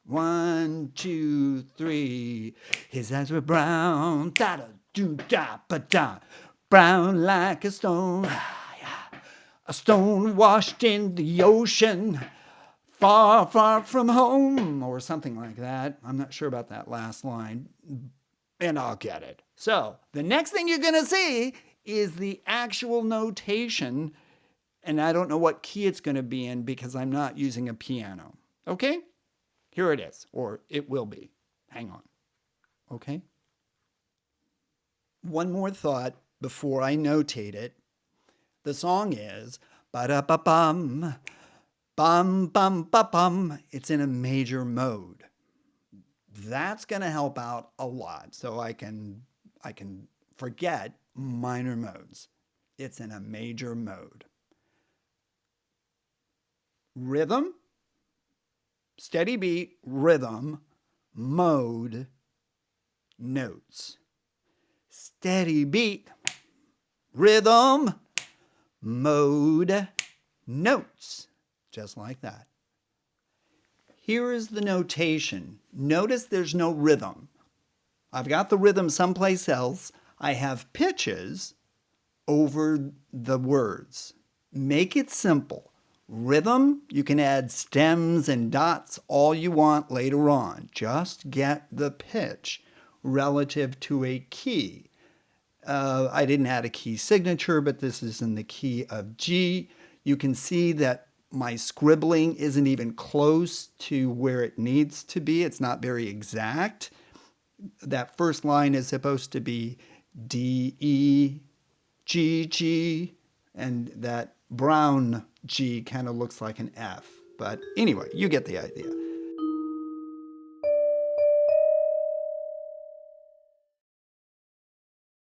1, 2, 3. His eyes were brown, da da do da ba da, brown like a stone, a stone washed in the ocean, far, far from home, or something like that. I'm not sure about that last line, and I'll get it. So the next thing you're going to see is the actual notation, and I don't know what key it's going to be in because I'm not using a piano. Okay? Here it is, or it will be. Hang on. Okay? One more thought before I notate it. The song is ba-da-ba-bum, bum, bum, ba-bum. It's in a major mode. That's going to help out a lot, so I can forget minor modes. It's in a major mode. Rhythm, steady beat, rhythm, mode, notes. Steady beat, rhythm, mode, notes. Just like that. Here is the notation. Notice there's no rhythm. I've got the rhythm someplace else. I have pitches over the words. Make it simple. Rhythm, you can add stems and dots all you want later on. Just get the pitch relative to a key. I didn't add a key signature, but this is in the key of G. You can see that my scribbling isn't even close to where it needs to be. It's not very exact. That first line is supposed to be D, E, G, G, and that brown G kind of looks like an F. But anyway, you get the idea.